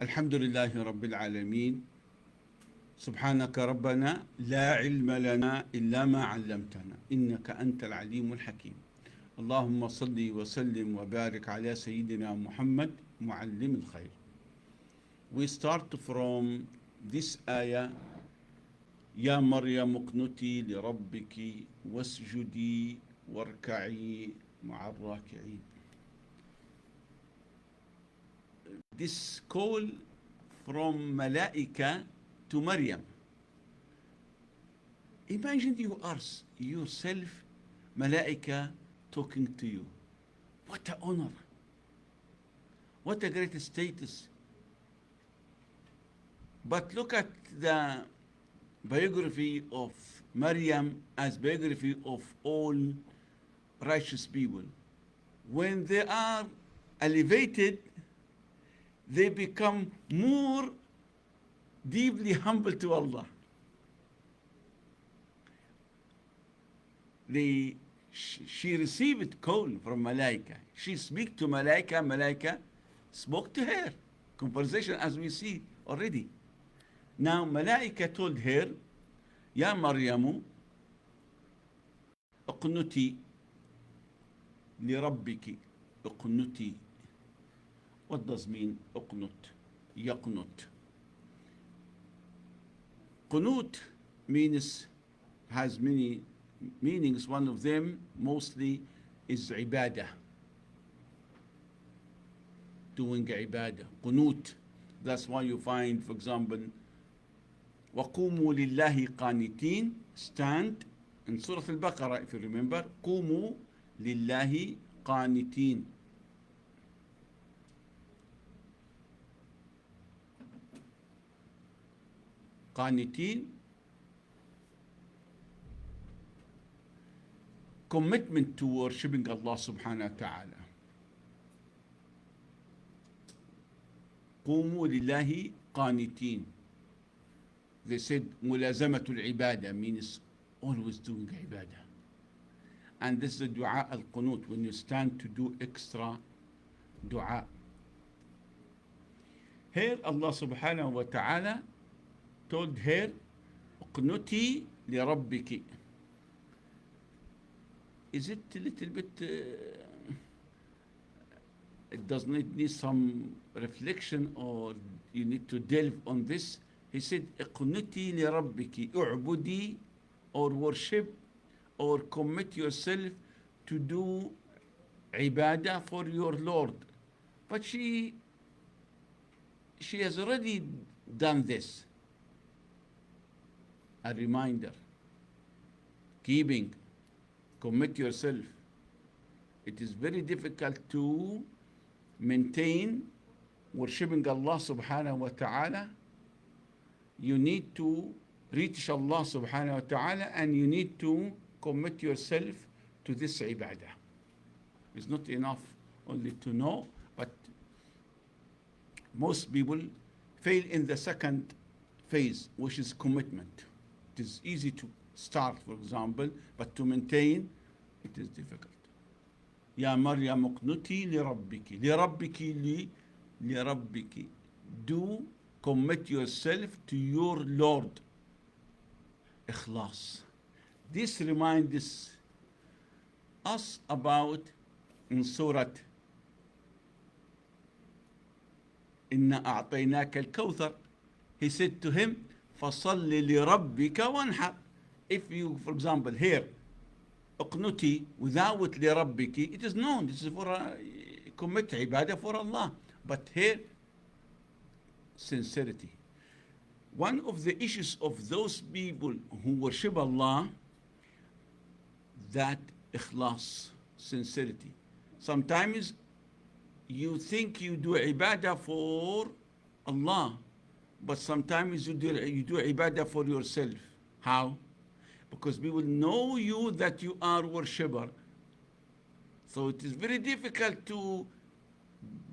الحمد لله رب العالمين. سبحانك ربنا لا علم لنا إلا ما علمتنا إنك أنت العليم الحكيم. اللهم صل وسلم وبارك على سيدنا محمد معلم الخير. We start from this ayah: يا مريم اقنتي لربك واسجدي واركعي مع الراكعين. This call from Malaika to Maryam. Imagine you are yourself, Malaika, talking to you. What a honor. What a great status. But look at the biography of Maryam as biography of all righteous people. When they are elevated, they become more deeply humble to Allah. She received call from Malaika. She speak to Malaika. Malaika spoke to her. Conversation as we see already. Now Malaika told her, Ya Maryamu, اقنتي لربك. اقنتي. What does mean اقنت? يقنت. Qunut has many meanings. One of them mostly is ibadah. Doing ibadah. Qunut. That's why you find, for example, وَقُومُوا لِلَّهِ قَانِتِينَ, stand in Surah Al-Baqarah, if you remember. قُومُوا لِلَّهِ قَانِتِينَ. قانتين, commitment to worshipping Allah subhanahu wa ta'ala. قوموا لله قانتين. They said ملازمة العبادة means always doing ibadah. And this is the dua al-qunut, when you stand to do extra dua. Here Allah subhanahu wa ta'ala told her, اقنتي لربك. Is it a little bit, it does not need some reflection, or you need to delve on this? He said, اقنتي لربك, اعبدي, or worship, or commit yourself to do ibadah for your Lord. But she has already done this. A reminder, keeping, commit yourself. It is very difficult to maintain worshipping Allah subhanahu wa ta'ala. You need to reach Allah subhanahu wa ta'ala, and you need to commit yourself to this ibadah. It's not enough only to know, but most people fail in the second phase, which is commitment. It is easy to start, for example, but to maintain, it is difficult. Ya Maryam uqnuti li rabbiki. Li rabbiki li rabbiki. Do commit yourself to your Lord. Ikhlas. This reminds us about in Surat Inna a'tainaka al-kawthar. He said to him, فَصَلِّ لِرَبِّكَ وَانْحَرْ. If you, for example, here, اقنتي without لِرَبِّكِ, it is known, this is for commit ibadah for Allah. But here, sincerity. One of the issues of those people who worship Allah, that ikhlas, sincerity. Sometimes you think you do ibadah for Allah, but sometimes you do ibadah for yourself. How? Because people know you that you are worshipper. So it is very difficult to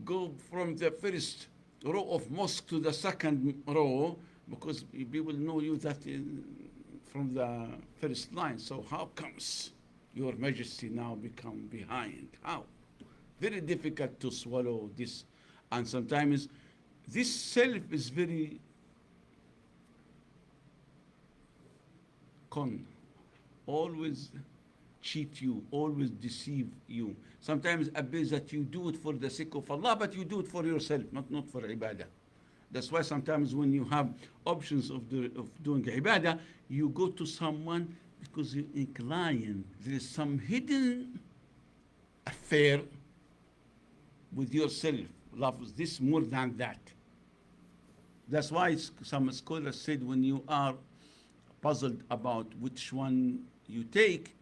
go from the first row of mosque to the second row, because people know you that from the first line. So how comes your majesty now become behind? How? Very difficult to swallow this. And sometimes This self is very con, always cheat you, always deceive you. Sometimes appears that you do it for the sake of Allah, but you do it for yourself, not for ibadah. That's why sometimes when you have options of doing ibadah, you go to someone because you're inclined. There is some hidden affair with yourself. Loves this more than that. That's why some scholars said when you are puzzled about which one you take,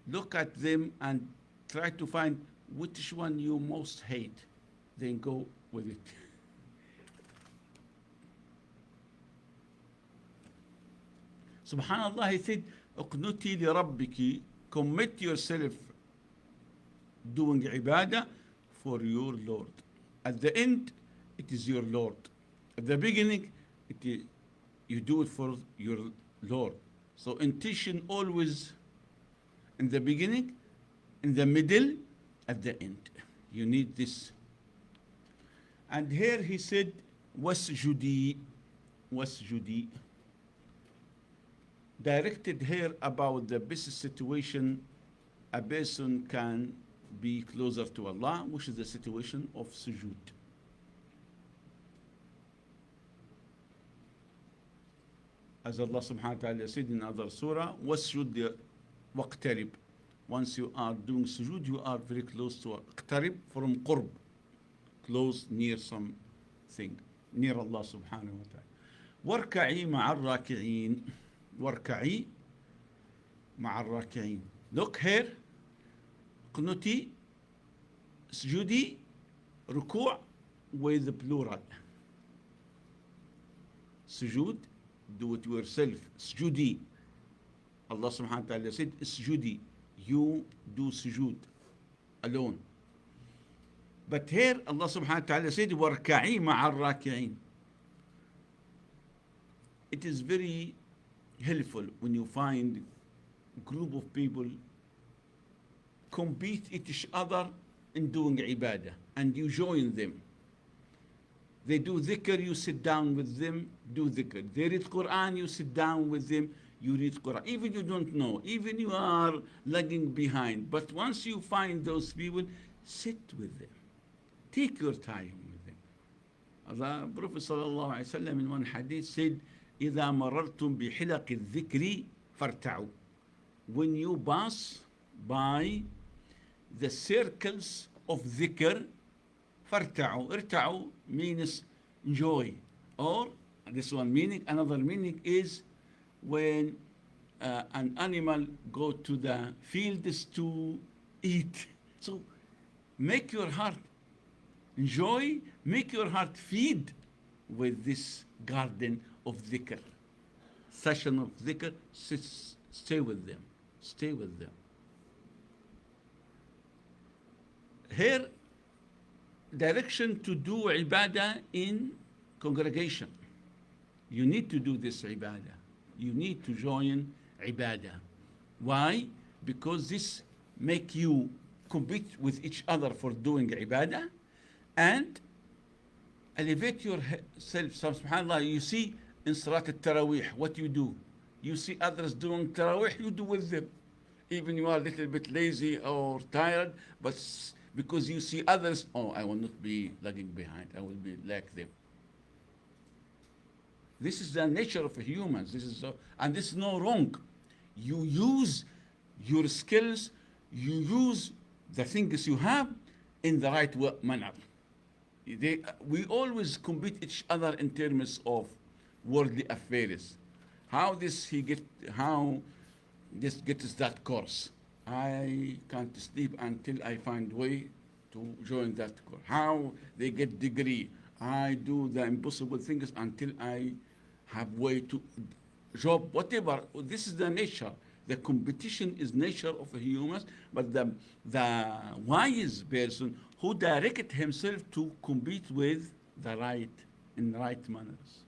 look at them and try to find which one you most hate, then go with it. Subhanallah, he said, اقنتي لربك, commit yourself doing ibadah for your Lord. At the end, it is your Lord. At the beginning, you do it for your Lord. So intention always in the beginning, in the middle, at the end. You need this. And here he said, wasjudi, wasjudi. Directed here about the best situation a person can be closer to Allah, which is the situation of sujood. As Allah subhanahu wa ta'ala said in other surah, wasjud waqtarib. Once you are doing sujood, you are very close to iqtarib from qurb, close, near something, near Allah subhanahu wa ta'ala. Warka'i ma'al raki'in. Warka'i ma'al raki'in. Look here, qnuti, sujudi, ruku' with the plural. Sujood, do it yourself. Sujudi. Allah subhanahu wa ta'ala said, sujudi. You do sujood alone. But here Allah subhanahu wa ta'ala said, warka'i ma'al raki'in. It is very helpful when you find a group of people compete each other in doing ibadah and you join them. They do dhikr, you sit down with them, do dhikr. They read Quran, you sit down with them, you read Quran. Even you don't know, even you are lagging behind. But once you find those people, sit with them. Take your time with them. Allah, Prophet sallallahu alaihi wasallam in one hadith said, إذا مررتم بحلق الذكر فارتعوا. When you pass by the circles of dhikr, فارتعوا. ارتعوا means enjoy. Or this one meaning, another meaning is when an animal go to the fields to eat. So make your heart enjoy, make your heart feed with this garden of dhikr. Session of dhikr, stay with them. Stay with them. Here, direction to do ibadah in congregation. You need to do this ibadah. You need to join ibadah. Why? Because this make you compete with each other for doing ibadah and elevate yourself. Subhanallah, you see in Surat Al what you do. You see others doing Tarawih, you do with them. Even you are a little bit lazy or tired, but because you see others, oh, I will not be lagging behind. I will be like them. This is the nature of humans. And this is no wrong. You use your skills, you use the things you have in the right manner. We always compete each other in terms of worldly affairs. How this gets that course. I can't sleep until I find way to join that course. How they get degree. I do the impossible things until I have way to job, whatever. This is the nature. The competition is nature of humans, but the wise person who directed himself to compete with the right in right manners.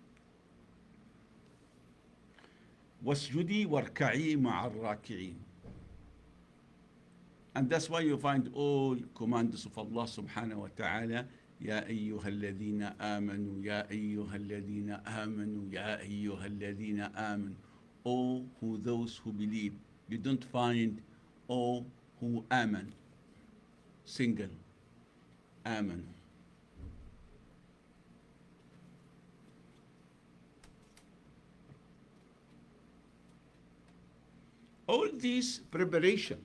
وَاسْجُدِي وَارْكَعِي مَعَ الرَّاكِعِينَ. And that's why you find all commands of Allah subhanahu wa ta'ala يا أيها الذين آمنوا يا أيها الذين آمنوا يا أيها الذين آمنوا. Oh, who those who believe. You don't find oh, who آمن. Single. آمن. All these preparation,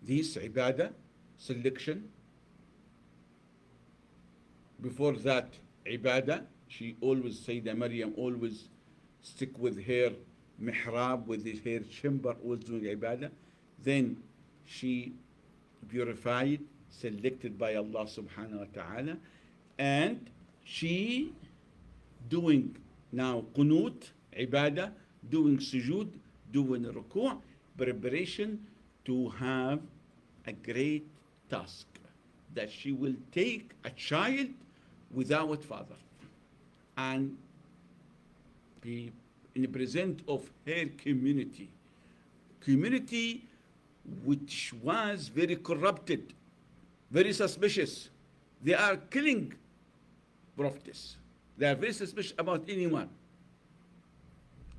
this ibadah, selection, before that ibadah, she always, Sayyidah Maryam always stick with her mihrab, with her chamber, always doing ibadah. Then she purified, selected by Allah subhanahu wa ta'ala, and she doing now qunut, ibadah, doing sujood, doing ruku', preparation to have a great task, that she will take a child without father and be in the presence of her community which was very corrupted, very suspicious. They are killing prophets. They are very suspicious about anyone.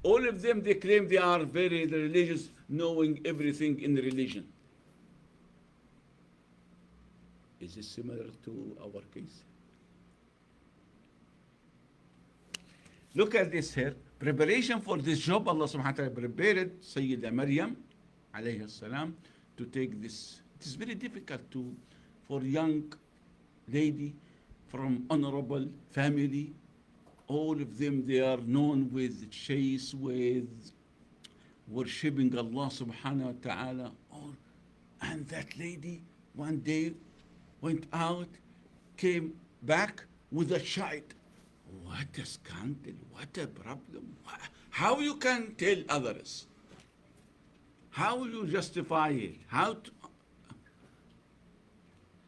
All of them, they claim they are very religious, knowing everything in the religion. Is this similar to our case? Look at this here. Preparation for this job, Allah subhanahu wa ta'ala prepared Sayyidah Maryam alayhi salam to take this. It is very difficult for young lady from honorable family. All of them, they are known with chase, with worshipping Allah subhanahu wa ta'ala. And that lady one day went out, came back with a child. What a scandal, what a problem. How you can tell others? How will you justify it?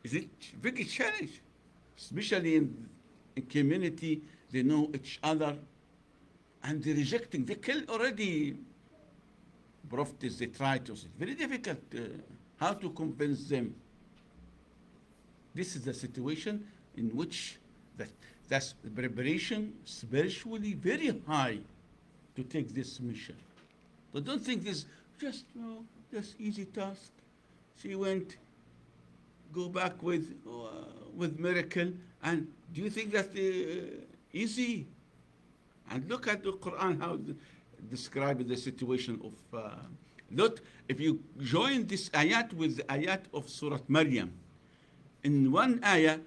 Is it a big challenge? Especially in a community, they know each other and they're rejecting. They kill already prophets, they try to. It's very difficult how to convince them. This is the situation in which that's the preparation spiritually very high to take this mission. But don't think this just easy task. She went, go back with miracle, and do you think that's easy? And look at the Quran how describes the situation of. Look, if you join this ayat with the ayat of Surat Maryam, in one ayah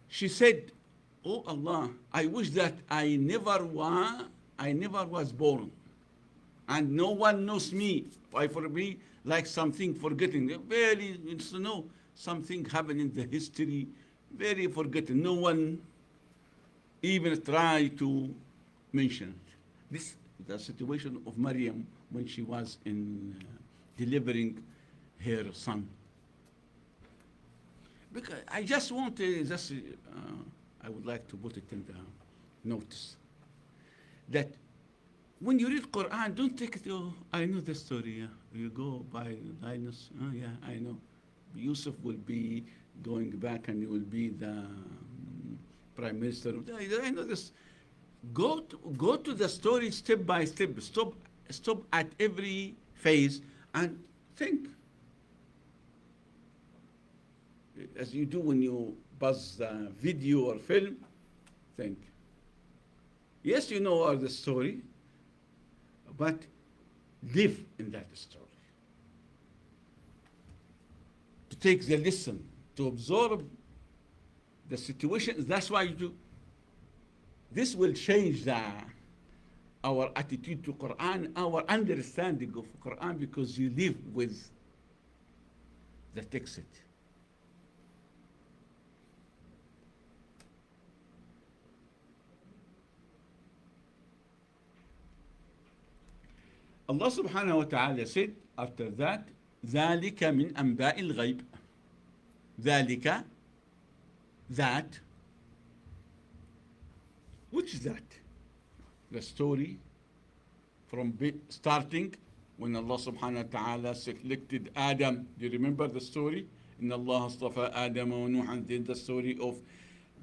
she said, "Oh Allah, I wish that I never was born, and no one knows me. I for me like something forgetting. Very, something happened in the history, very forgotten. No one even try to mention it." This is the situation of Maryam when she was in delivering her son. Because I just want to I would like to put it in the notice that when you read Quran, don't take it, oh, I know the story. You go by Linus, oh yeah, I know. Yusuf will be going back and he will be the prime minister. I know this. Go to the story step by step. Stop at every phase and think. As you do when you buzz the video or film, think. Yes, you know all the story, but live in that story. To take the lesson, to absorb the situation. That's why you do. This will change our attitude to Quran, our understanding of Quran, because you live with the text. Allah subhanahu wa ta'ala said after that, ذَلِكَ مِنْ أَنْبَاءِ الْغَيْبِ. ذَلِكَ, that. Which is that? The story from starting when Allah subhanahu wa ta'ala selected Adam. Do you remember the story? إن الله اصطفى آدم ونوحا. Then the story of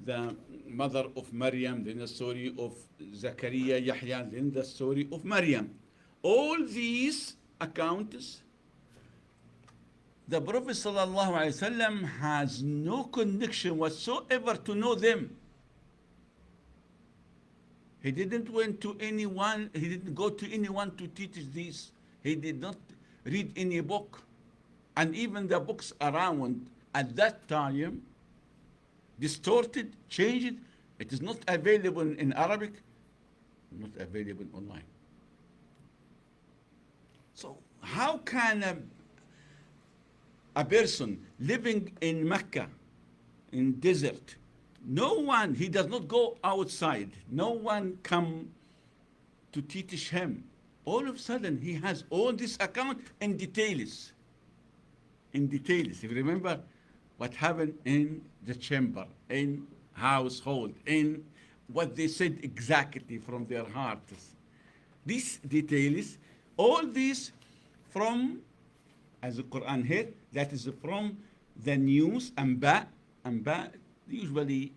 the mother of Maryam. Then the story of Zakaria, Yahya. Then the story of Maryam. All these accounts, the Prophet ﷺ has no connection whatsoever to know them. He didn't went to anyone, he didn't go to anyone to teach this. He did not read any book. And even the books around at that time, distorted, changed. It is not available in Arabic, not available online. So how can a person living in Mecca, in desert, no one, he does not go outside, no one come to teach him. All of a sudden, he has all this account in details. In details. If you remember what happened in the chamber, in household, in what they said exactly from their hearts. These details, all these from, as the Quran here, that is from the news, Anba, usually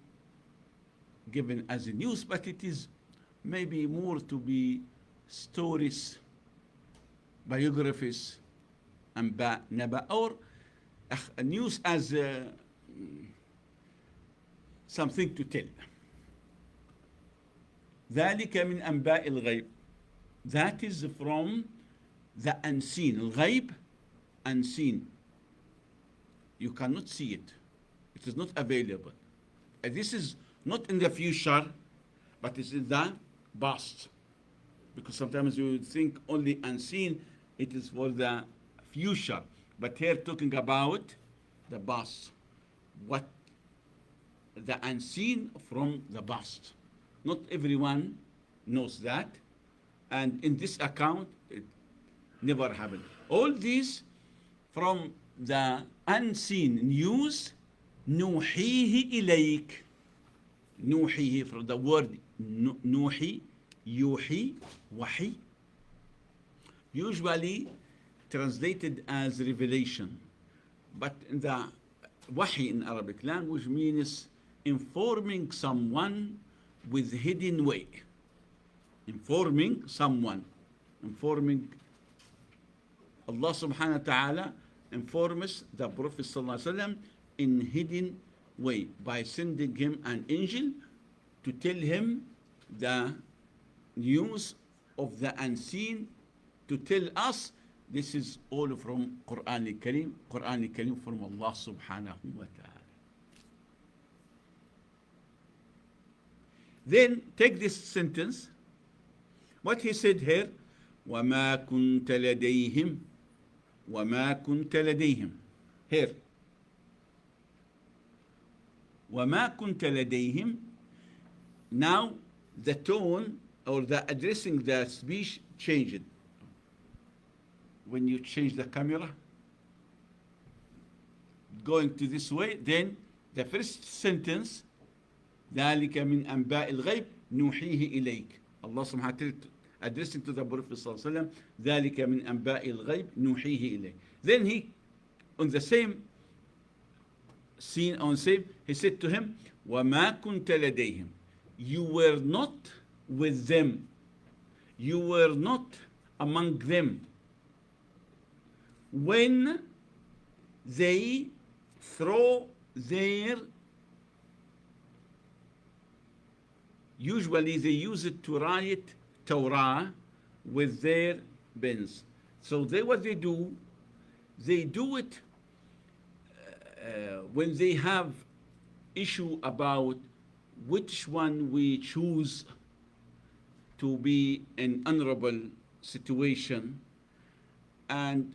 given as a news, but it is maybe more to be stories, biographies, Anba, Naba, or news as something to tell. ذلك من أنباء الغيب. That is from the unseen. الغيب, unseen. You cannot see it. It is not available. And this is not in the future, but it's in the past. Because sometimes you think only unseen, it is for the future. But here talking about the past. What the unseen from the past. Not everyone knows that. And in this account, it never happened. All these from the unseen news, نوحيه إليك. نوحيه from the word نوحي, يوحي, wahi. Usually translated as revelation. But in the wahi in Arabic language means informing someone with hidden way. Informing someone. Informing Allah subhanahu wa ta'ala informs the Prophet sallallahu alaihi wasallam in hidden way by sending him an angel to tell him the news of the unseen, to tell us this is all from Quran al-Karim, Quran al-Karim from Allah subhanahu wa ta'ala. Then take this sentence, what he said here, وَمَا كُنْتَ لَدَيْهِمْ وَمَا كُنْتَ لَدَيْهِمْ. Here, وَمَا كُنْتَ لَدَيْهِمْ. Now the tone or the addressing the speech changed. When you change the camera, going to this way, then the first sentence, ذلك من أنباء الغيب نوحيه إليك. Allah subhanahu wa ta'ala addressing to the Prophet sallallahu alaihi wasallam, ذلك من أنباء الغيب نوحيه إليك. Then he, on the same scene, on same, he said to him, وَمَا كُنْتَ لَدَيْهِمْ. You were not with them. You were not among them when they throw their, usually they use it to write Torah with their pens. So what they do it when they have issue about which one we choose to be an honorable situation, and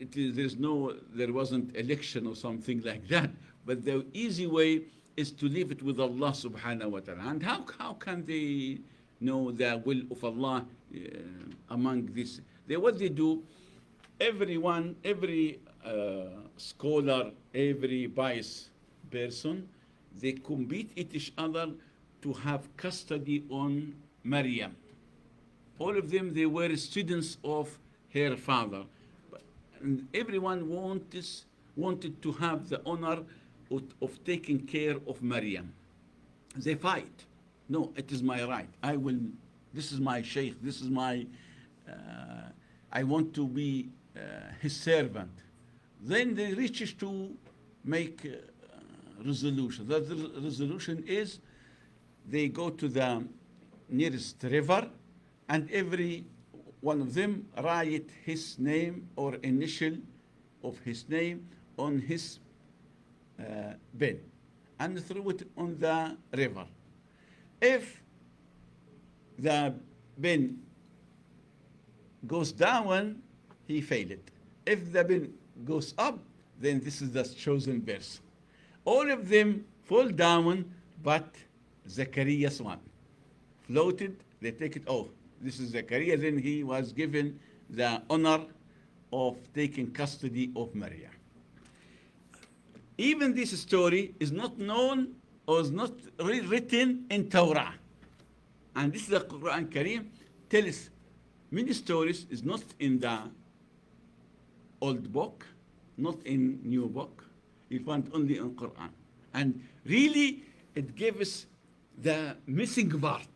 there wasn't election or something like that, but the easy way is to leave it with Allah subhanahu wa ta'ala. And how can they know the will of Allah among this? What they do, everyone, every scholar, every pious person, they compete each other to have custody on Maryam. All of them, they were students of her father. And everyone wanted to have the honor of taking care of Maryam. They fight. No, it is my right. I will, this is my sheikh, this is my, I want to be his servant. Then they reaches to make resolution. The resolution is they go to the nearest river and every one of them write his name or initial of his name on his bin and throw it on the river. If the bin goes down, he failed it. If the bin goes up, then this is the chosen verse. All of them fall down, but Zacharias one. Floated, they take it, oh, this is Zachariah, then he was given the honor of taking custody of Maryam. Even this story is not known or is not written in Torah. And this is the Quran Kareem tells many stories is not in the old book, not in new book. You find only in Quran. And really, it gives the missing part.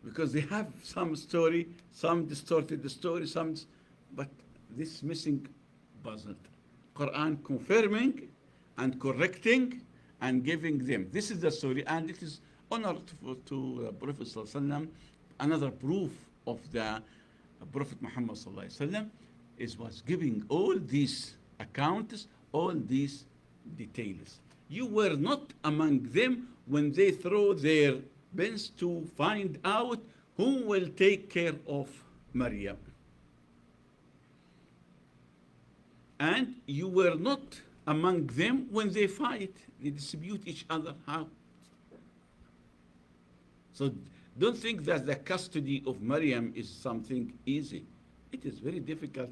Because they have some story, some distorted the story, some, but this missing puzzle. Quran confirming and correcting and giving them. This is the story, and it is honor to the Prophet ﷺ. Another proof of the Prophet Muhammad ﷺ was giving all these accounts, all these details. You were not among them when they throw their bins to find out who will take care of Maryam. And you were not among them when they fight, they dispute each other. How? So don't think that the custody of Maryam is something easy. It is very difficult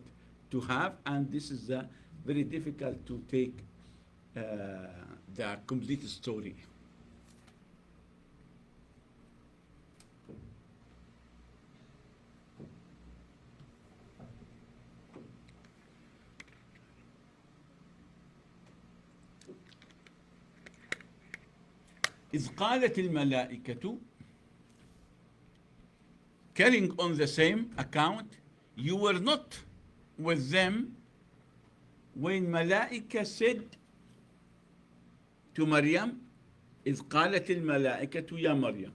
to have, and this is very difficult to take the complete story. إذ قالت الملائكة, carrying on the same account, you were not with them when Malaika said to Maryam, إذ قالت الملائكة يا مريم.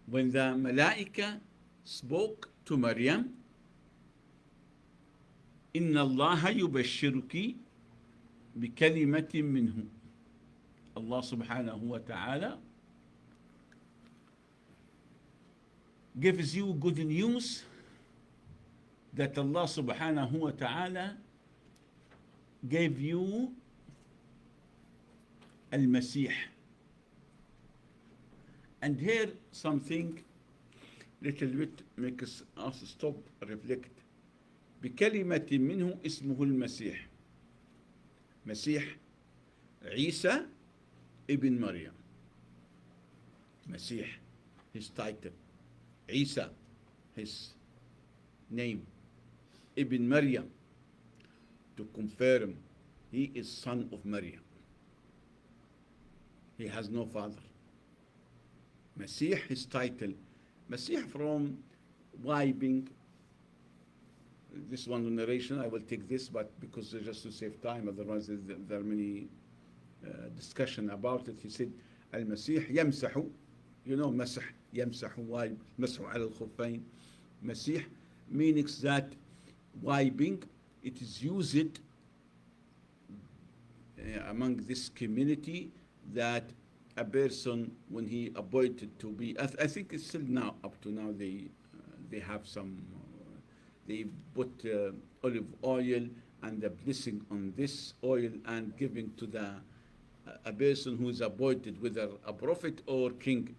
When the Malaika spoke to Maryam, إن الله يبشرك بكلمة منه. Allah subhanahu wa ta'ala gives you good news that Allah subhanahu wa ta'ala gave you al-Masih. And here something little bit makes us stop, reflect. بكلمة منه اسمه المسيح. مسيح عيسى Ibn Maryam. Masih, his title. Isa, his name. Ibn Maryam, to confirm he is son of Maryam. He has no father. Masih, his title. Masih from wiping. This one narration, I will take this, but because just to save time, otherwise there are many discussion about it. He said, Al-Masih yamsahu, you know, masah, yamsahu, wipe, masahu ala al-khuffayn. Masih means that wiping, it is used among this community that a person, when he appointed to be, I think it's still now, up to now, they have some, they put olive oil and the blessing on this oil and giving to the a person who is appointed, whether a prophet or king.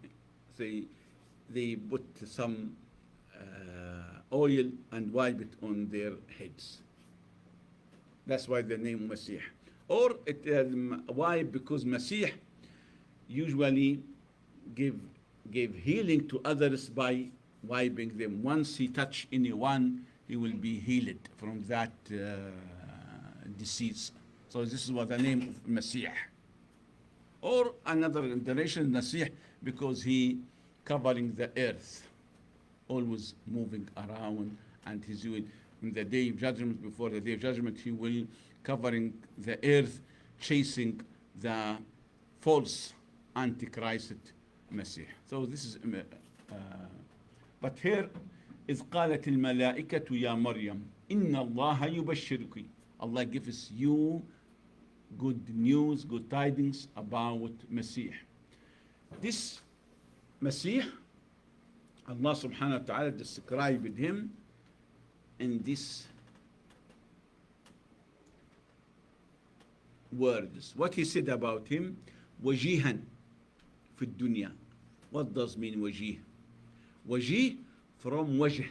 They put some oil and wipe it on their heads. That's why the name Masih. Or it why? Because Masih usually give healing to others by wiping them. Once he touch anyone, he will be healed from that disease. So this is what the name of Masih. Or another narration, Nasih, because he covering the earth, always moving around, and he's doing in the day of judgment, before the day of judgment, he will covering the earth, chasing the false antichrist Masih. So this is but here إذ قالت الملائكة يا مريم إن الله يبشرك. Allah gives you good news, good tidings about Masih. This Masih, Allah subhanahu wa ta'ala described him in these words. What he said about him, وجيها في الدنيا. What does mean وجيه? وجيه from وجه.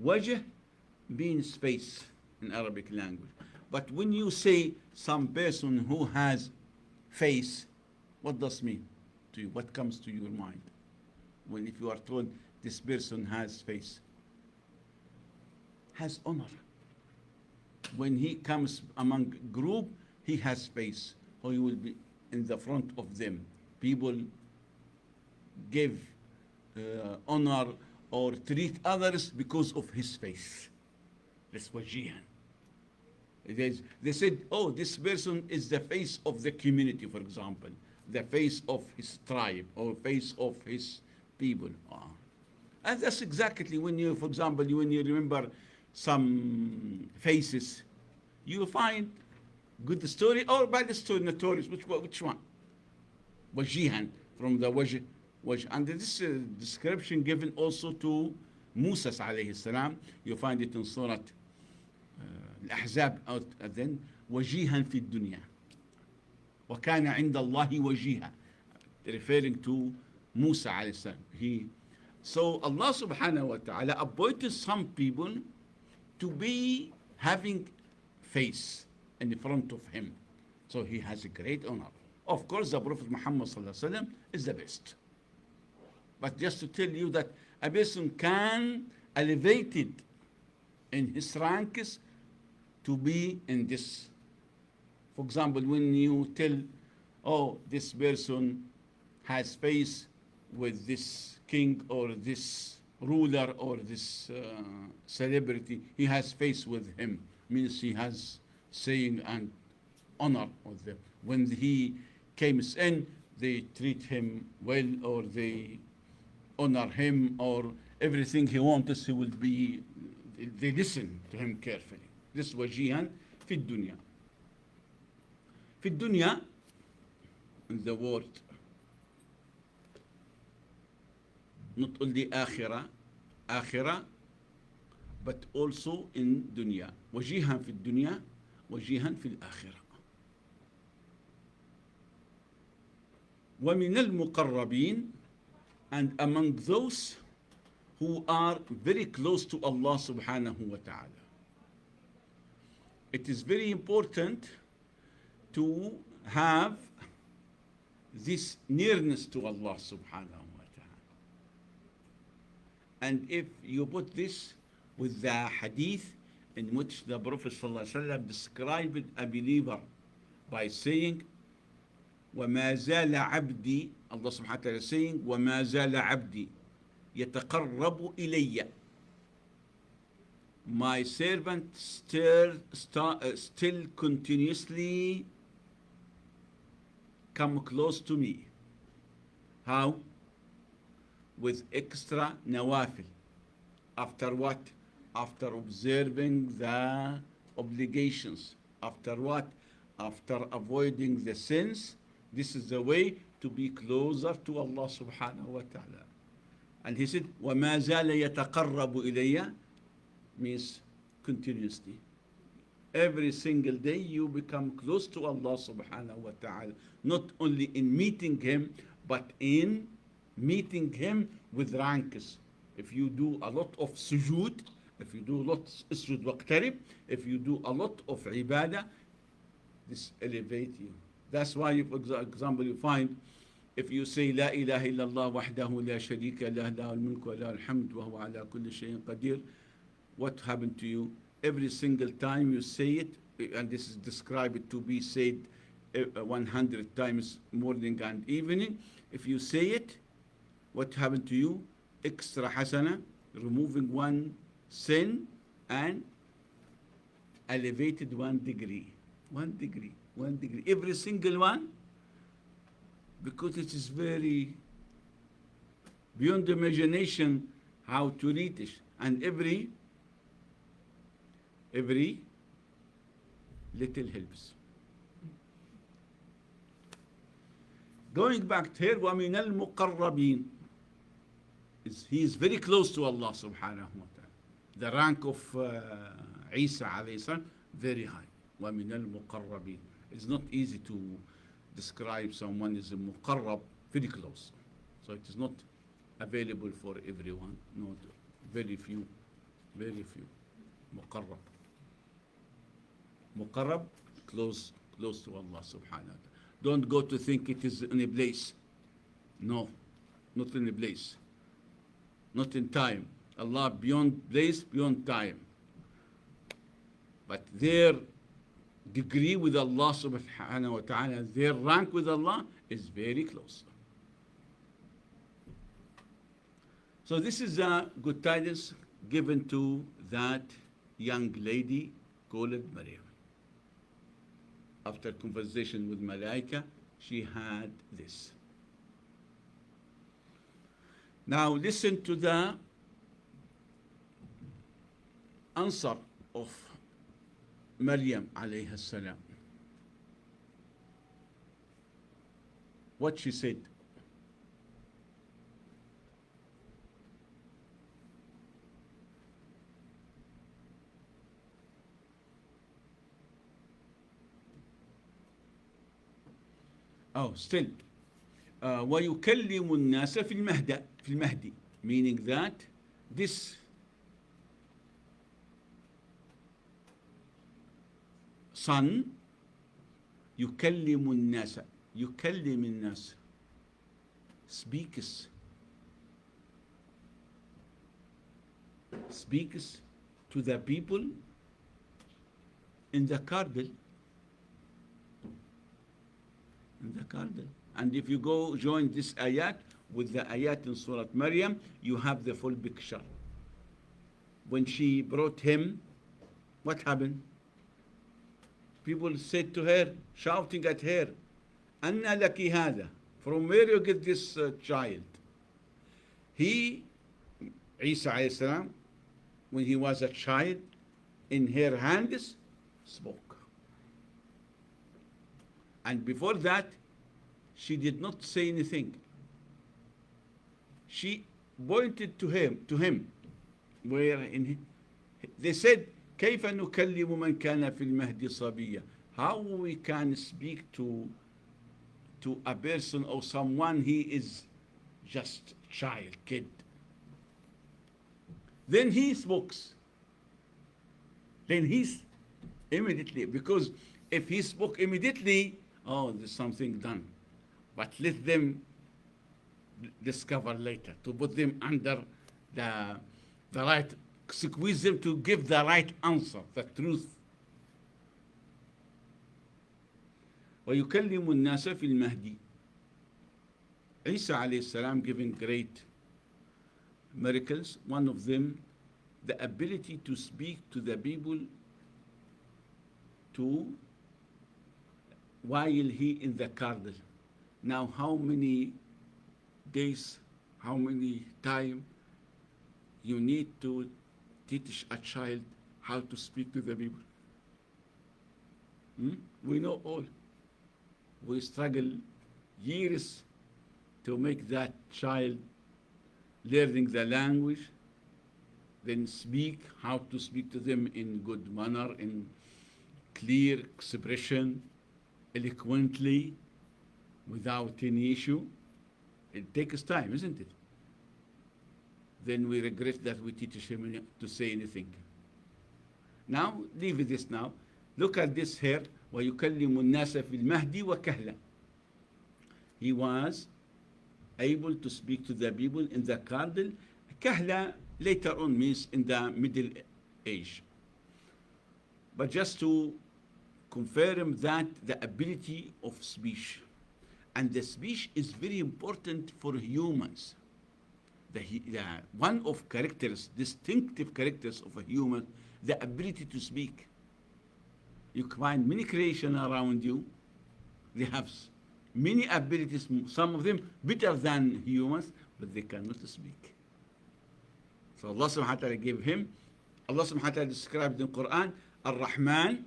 وجه means face in Arabic language. But when you say some person who has face, what does mean to you? What comes to your mind? When if you are told this person has face, has honor. When he comes among group, he has face, or he will be in the front of them. People give honor or treat others because of his face. That's wajihan. They said, oh, this person is the face of the community, for example, the face of his tribe or face of his people. And that's exactly when you, for example, when you remember some faces, you find good story or bad story, notorious. Which one? Wajihan, from the wajh. And this description given also to Musa alayhi salam. You find it in Surat Al Ahzab, then wajihan fi dunya. وكان عند الله وجيها, referring to Musa alayhi salam. So Allah subhanahu wa ta'ala appointed some people to be having face in front of him. So he has a great honor. Of course, the Prophet Muhammad sallallahu alaihi wasallam is the best. But just to tell you that a person can elevate it in his ranks to be in this. For example, when you tell, oh, this person has face with this king or this ruler or this celebrity, he has face with him, means he has saying and honor of them. When he comes in, they treat him well, or they honor him, or everything he wants, he will be, they listen to him carefully. This wajihan fi dunya. Fi dunya, in the word, not only akhirah, but also in dunya. Wajihan fi dunya, wajihan fi al-akhirah. ومن المقربين, and among those who are very close to Allah subhanahu wa ta'ala. It is very important to have this nearness to Allah subhanahu wa ta'ala. And if you put this with the hadith in which the Prophet sallallahu alaihi wasallam described a believer by saying, وَمَا زَالَ عَبْدِي, Allah subhanahu wa ta'ala is saying, وَمَا زَالَ عَبْدِي يَتَقَرَّبُ إِلَيَّ. My servant still continuously come close to me. How? With extra nawafil. After what? After observing the obligations. After what? After avoiding the sins. This is the way to be closer to Allah subhanahu wa ta'ala. And he said, وَمَا زَالَ يَتَقَرَّبُ إِلَيَّ, means continuously. Every single day you become close to Allah subhanahu wa ta'ala. Not only in meeting him, but in meeting him with ranks. If you do a lot of sujood, if you do a lot of sujood waqtarib, if you do a lot of ibadah, this elevate you. That's why, for example, you find if you say La ilaha illallah wahdahu la sharika lah lahul mulku wa lahul hamd wa huwa ala kulli shay'in qadir, what happened to you? Every single time you say it, and this is described to be said 100 times morning and evening. If you say it, what happened to you? Extra hasana, removing one sin and elevated 1 degree. 1 degree, 1 degree. Every single one, because it is very beyond imagination how to read it. And every little helps. Going back here, وَمِنَ الْمُقَرَّبِينَ, he is very close to Allah subhanahu wa ta'ala. The rank of Isa alayhi salam, very high. وَمِنَ الْمُقَرَّبِينَ. It's not easy to describe someone as a muqarrab, very close. So it is not available for everyone. No, very few. Muqarrab. Muqarrab, close to Allah subhanahu wa ta'ala. Don't go to think it is in a place. No, not in a place. Not in time. Allah beyond place, beyond time. But their degree with Allah subhanahu wa ta'ala, their rank with Allah is very close. So this is a good tidings given to that young lady called Maryam. After conversation with Malaika, she had this. Now listen to the answer of Maryam alayhi salam. What she said. Oh, still. وَيُكَلِّمُ النَّاسَ فِي الْمَهْدِ, meaning that this son, يُكَلِّمُ النَّاسَ, يُكَلِّمُ النَّاسَ, speaks to the people in the cradle. And if you go join this ayat with the ayat in Surat Maryam, you have the full picture. When she brought him, what happened? People said to her, shouting at her, "Anna laki hada?" From where you get this child? He, Isa alayhi salam, when he was a child, in her hands spoke. And before that, she did not say anything. She pointed to him, where they said, كيف نكلم من كان في المهد صبيا? How we can speak to a person or someone he is just child, kid. Then he spoke. Then he's immediately, because if he spoke immediately, oh, there's something done. But let them discover later, to put them under the right, squeeze them to give the right answer, the truth. وَيُكَلِّمُ النَّاسَ فِي الْمَهْدِ. Isa alayhi salam giving great miracles. One of them, the ability to speak to the people while he in the cradle. Now, how many days, how many time you need to teach a child how to speak to the people? We know all. We struggle years to make that child learning the language, then speak, how to speak to them in good manner, in clear expression, eloquently, without any issue. It takes time, isn't it? Then we regret that we teach him to say anything. Now, leave this now. Look at this here. وَيُكَلِّمُ النَّاسَ فِي الْمَهْدِ وَكَهْلًا. He was able to speak to the people in the cradle. Kahla later on means in the middle age. But just to confirm that the ability of speech, and the speech is very important for humans. The one of characters, distinctive characters of a human, the ability to speak. You find many creation around you. They have many abilities, some of them better than humans, but they cannot speak. So Allah subhanahu wa ta'ala gave him, Allah subhanahu wa ta'ala described in the Quran, Ar-Rahman,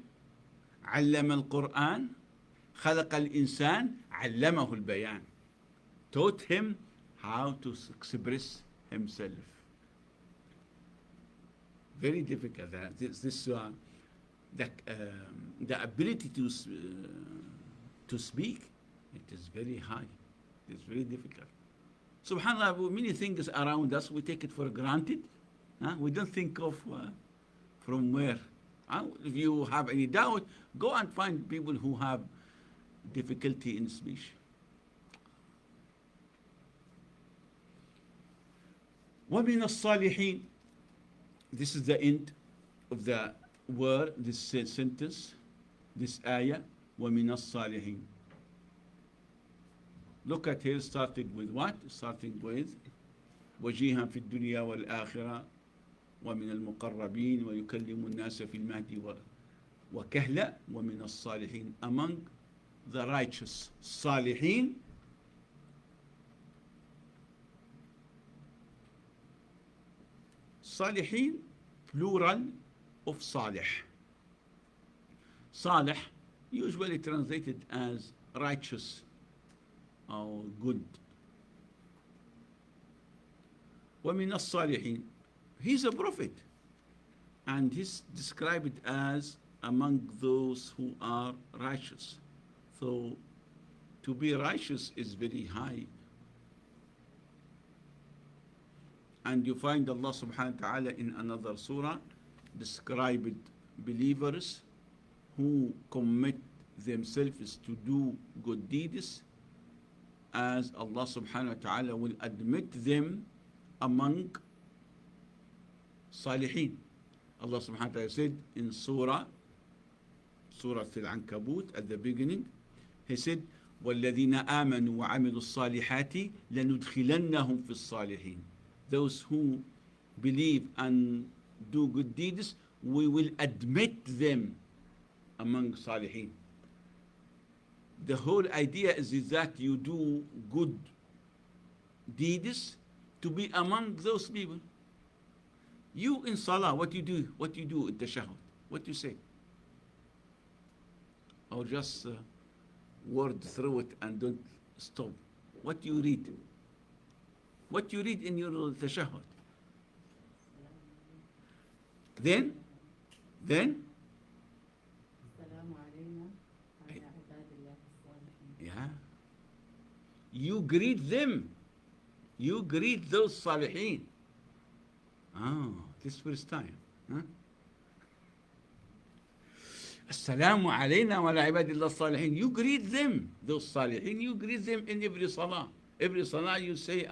علم القرآن, خلق الإنسان, علمه البيان. Taught him how to express himself. Very difficult. The ability to speak, it is very high. It's very difficult. Subhanallah, many things around us, we take it for granted. We don't think of from where. If you have any doubt, go and find people who have difficulty in speech. وَمِنَ الصَّالِحِينَ. This is the end of the word, this sentence, this ayah, وَمِنَ الصَّالِحِينَ. Look at here, starting with what? Starting with وَجِيهًا فِي الدُّنْيَا وَالْآخِرَةِ وَمِنَ الْمُقَرَّبِينَ وَيُكَلِّمُ النَّاسَ فِي الْمَهْدِ وَكَهْلًا وَمِنَ الصَّالِحِينَ. Among the righteous. صالحين. صالحين, plural of صالح. صالح, usually translated as righteous or good. وَمِنَ الصَّالِحِينَ. He's a prophet, and he's described as among those who are righteous. So to be righteous is very high. And you find Allah subhanahu wa ta'ala in another surah described believers who commit themselves to do good deeds, as Allah subhanahu wa ta'ala will admit them among Salihin. Allah subhanahu wa ta'ala said in Surat Al Ankabut at the beginning, He said, وَالَّذِينَ آمَنُوا وَعَمِلُوا الصَّالِحَاتِ لَنُدْخِلَنَّهُمْ فِي الصَّالِحِينَ. Those who believe and do good deeds, we will admit them among Salihin. The whole idea is that you do good deeds to be among those people. You in Salah, what you do in Tashahhud, what you say? Or just word through it and don't stop. What you read? What you read in your Tashahhud? Then yeah, you greet them. You greet those Salihin. This first time. Assalamu alayna wa ala ibadillah salihin. You greet them, those Salihin. You greet them in every Salah. Every Salah you say,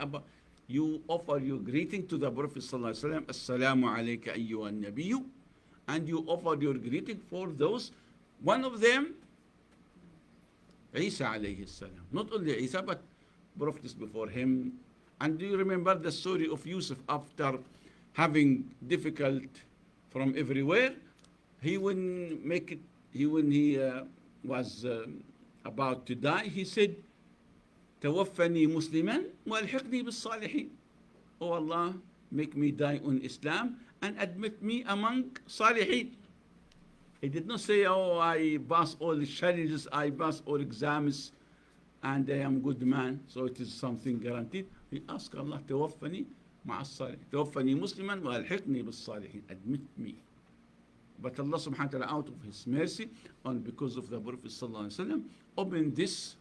you offer your greeting to the Prophet sallallahu alaihi wasallam. Assalamu alayka ayyuhan nabiyyu. And you offer your greeting for those. One of them, Isa alayhi salam. Not only Isa, but prophets before him. And do you remember the story of Yusuf after having difficult from everywhere? When he was about to die, he said, توفني مسلما والحقني بالصالحين. Oh Allah, make me die on Islam and admit me among Salihin. He did not say, oh, I pass all the challenges, I pass all exams, and I am a good man, so it is something guaranteed. He asked Allah, توفني مع الصالحين, توفني مسلما والحقني بالصالحين, admit me. But Allah subhanahu wa ta'ala, out of His mercy, and because of the Prophet sallallahu alaihi wasallam, open this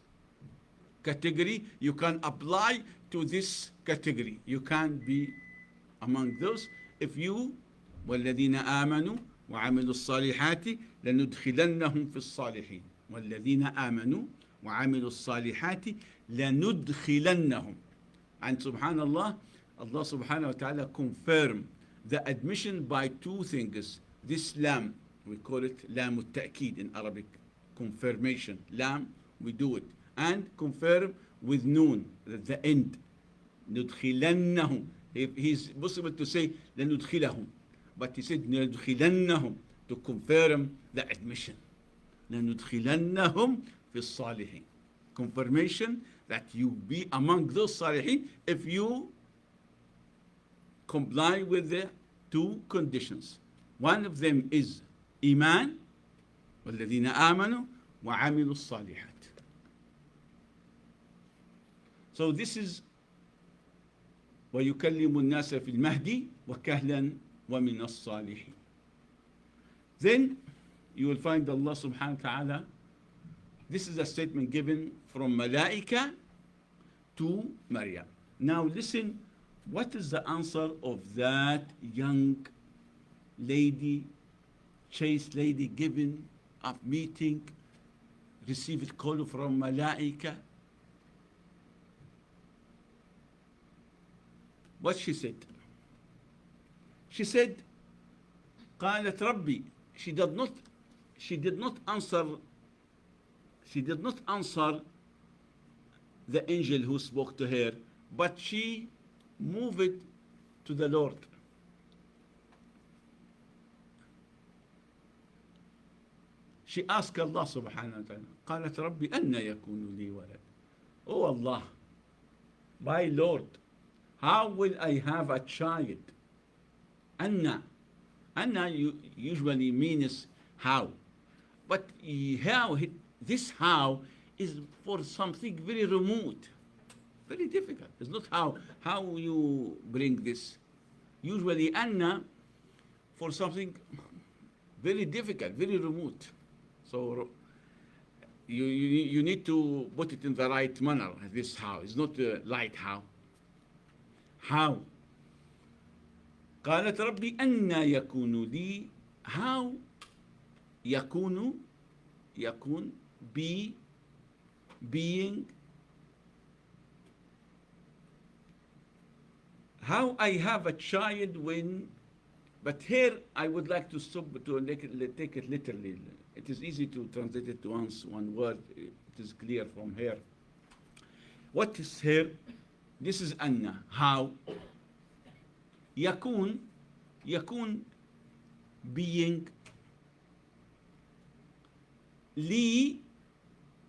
category. You can apply to this category. You can be among those if you والذين آمنوا وعملوا الصالحات لندخلنهم في الصالحين. والذين آمنوا وعملوا الصالحات لندخلنهم. And subhanallah, Allah subhanahu wa ta'ala confirmed the admission by two things. This lam, we call it lam al-ta'keed in Arabic confirmation. Lam, we do it. And confirm with noon, at the end. ندخلنهم. He's possible to say لندخلهم, but he said لندخلنهم to confirm the admission. لندخلنهم في الصالحين. Confirmation that you be among those صالحين if you comply with the two conditions. One of them is إيمان والذين آمنوا وعملوا الصالحات. So this is ويكلم الناس في المهدي وكهلا ومن الصالحين. Then you will find Allah subhanahu wa ta'ala. This is a statement given from Malaika to Maryam. Now listen, what is the answer of that young lady, chaste lady, given a meeting, received call from Malaika? What she said? She said, قالت ربي. She did not answer the angel who spoke to her, but she moved to the Lord. She asked Allah subhanahu wa ta'ala, قالت ربي أن يكون لي ولد. Oh Allah, my Lord, how will I have a child? Anna usually means how. But how, this how is for something very remote, very difficult. It's not how you bring this. Usually Anna for something very difficult, very remote. So you need to put it in the right manner, this how. It's not light how. How? قالت ربي أن يكون لي. How يكون being. How I have a child when, but here I would like to stop to take it literally. It is easy to translate it to one word. It is clear from here. What is here? This is Anna. How? يكون being. لي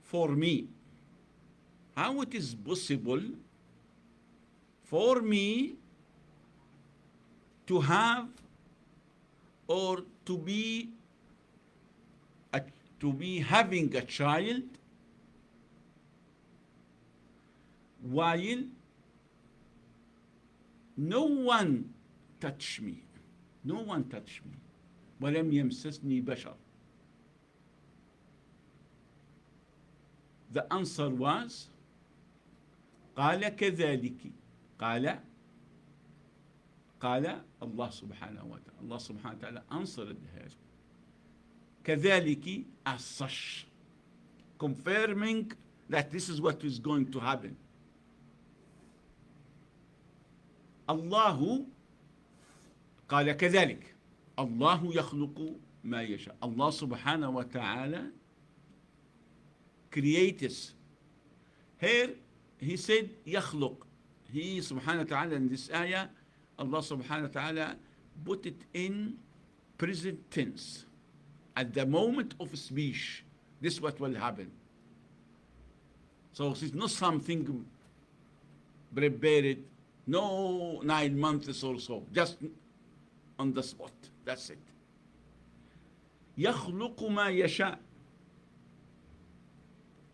for me. How it is possible for me to have or to be having a child while no one touched me. No one touched me. ولم يمسسني بشر. The answer was قال كذلك. قال Allah subhanahu wa ta'ala. Allah subhanahu wa ta'ala answered her. كذلك, as such, confirming that this is what is going to happen. الله قال كذلك. الله يخلق ما يشاء. Allah subhanahu wa ta'ala creates. Here he said يخلق. He subhanahu wa ta'ala in this ayah, Allah subhanahu wa ta'ala put it in present tense. At the moment of speech, this is what will happen. So it's not something prepared, no 9 months or so, just on the spot. That's it. يخلق ما يشاء.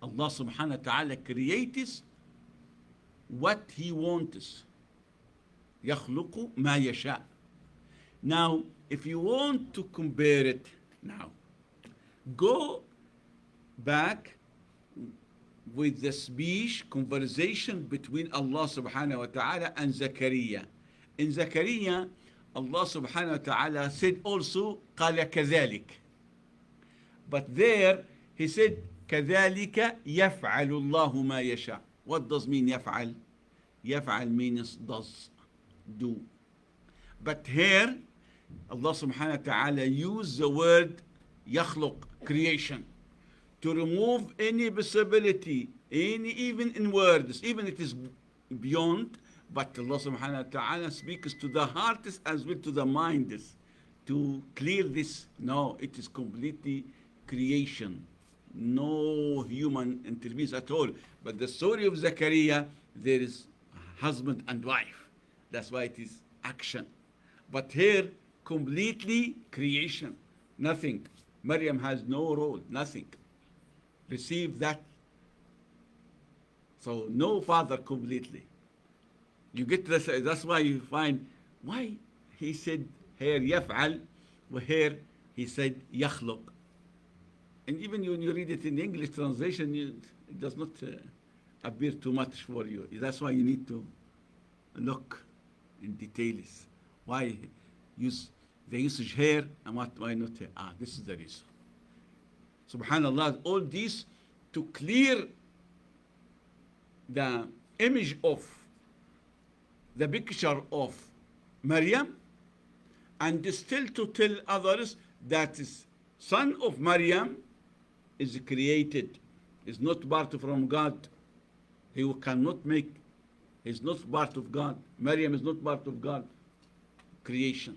Allah subhanahu wa ta'ala creates what he wants. يخلق ما يشاء. Now, if you want to compare it now, go back with the speech conversation between Allah subhanahu wa ta'ala and Zakaria. In Zakaria, Allah subhanahu wa ta'ala said also قال كذلك. But there he said كذلك يفعل الله ما يشاء. What does mean يفعل? يفعل means does, do. But here Allah subhanahu wa ta'ala used the word يخلق, creation, to remove any possibility, even in words, even it is beyond, but Allah subhanahu wa ta'ala speaks to the hearts as well to the minds to clear this. No, it is completely creation. No human intervenes at all. But the story of Zachariah, there is husband and wife. That's why it is action. But here, completely creation. Nothing. Maryam has no role, nothing. Receive that. So no father completely. You get this, that's why you find why he said here يفعل, here he said يخلق. And even when you read it in the English translation, it does not appear too much for you. That's why you need to look in details. Why use the usage here and why not here? This is the reason. Subhanallah, all this to clear the image of the picture of Maryam, and still to tell others that is son of Maryam is created, is not part from God. He cannot make, is not part of God. Maryam is not part of God. Creation.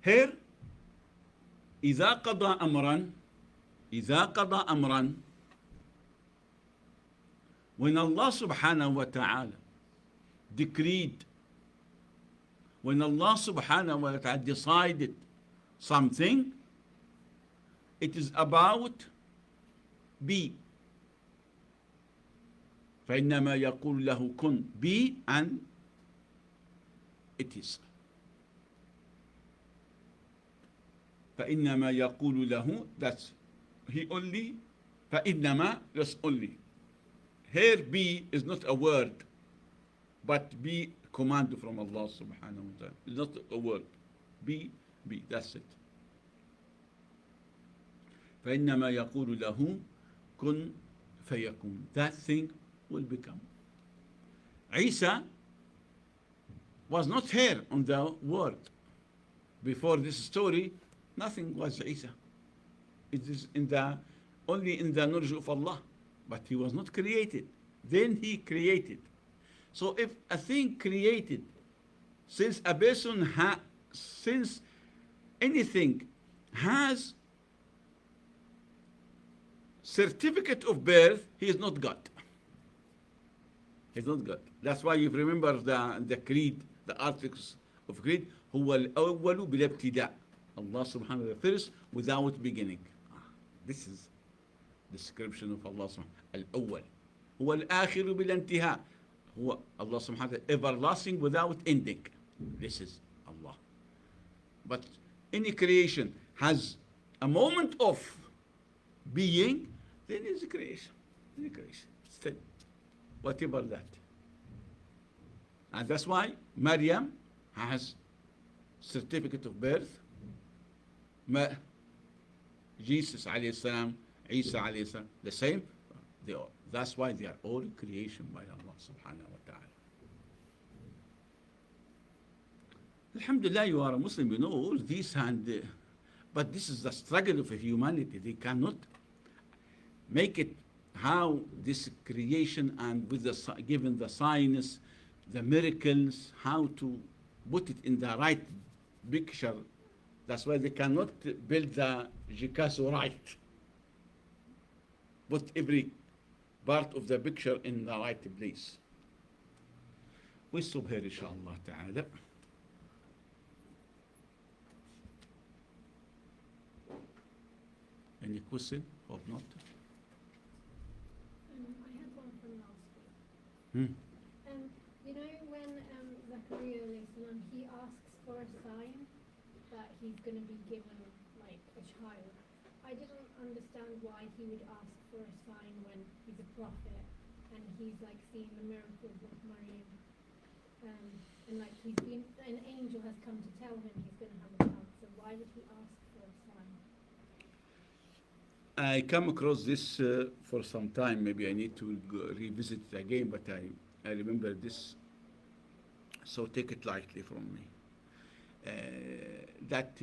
Here, إذا قضى أمرا when Allah subhanahu wa ta'ala decreed, when Allah subhanahu wa ta'ala decided something, it is about be. فإنما يقول له كن, be, and it is. فإنما يقول له, that's he only, فإنما, that's only. Here be is not a word, but be command from Allah subhanahu wa ta'ala. It's not a word. Be, that's it. فإنما يقول له كن فيكون. That thing will become. Isa was not here on the word. Before this story, nothing was Isa. It is only in the knowledge of Allah. But he was not created. Then he created. So if a thing created, since a person since anything has certificate of birth, he is not God. He's not God. That's why you remember the creed, the articles of creed, هو الأول بلا ابتداء. Allah subhanahu wa ta'ala first without beginning. This is description of Allah subhanahu wa ta'ala. الأول هو الآخر بلا انتهاء. هو Allah subhanahu wa ta'ala everlasting without ending. This is Allah. But any creation has a moment of being, then it's a creation. It's a creation. Still, whatever that. And that's why Maryam has certificate of birth. Jesus alayhi salam, Isa alayhi salam, the same. That's why they are all creation by Allah subhanahu wa ta'ala. Alhamdulillah, you are a Muslim, you know all this, but this is the struggle of humanity. They cannot make it how this creation and with given the science, the miracles, how to put it in the right picture. That's why they cannot build the Picasso right. Put every part of the picture in the right place. We stop here, inshallah ta'ala. Any question? Hope not. I had one from last week. You know when Zachariah he asks for a sign that he's going to be given like a child. I didn't understand why he would ask for a sign when he's a prophet and he's like seeing the miracles of Maryam. And like an angel has come to tell him he's going to have a child. So why did he ask for a sign? I come across this for some time. Maybe I need to revisit it again, but I remember this, so take it lightly from me. That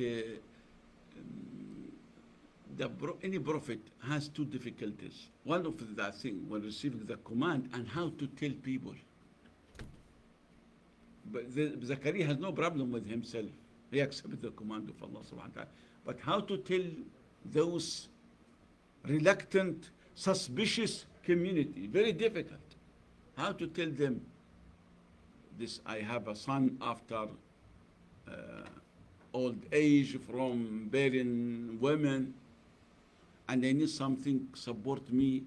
any prophet has two difficulties. One of the thing when receiving the command and how to tell people. But Zakaria has no problem with himself. He accepted the command of Allah subhanahu wa ta'ala. But how to tell those reluctant, suspicious community, very difficult. How to tell them this, I have a son after old age from barren women, and I need something support me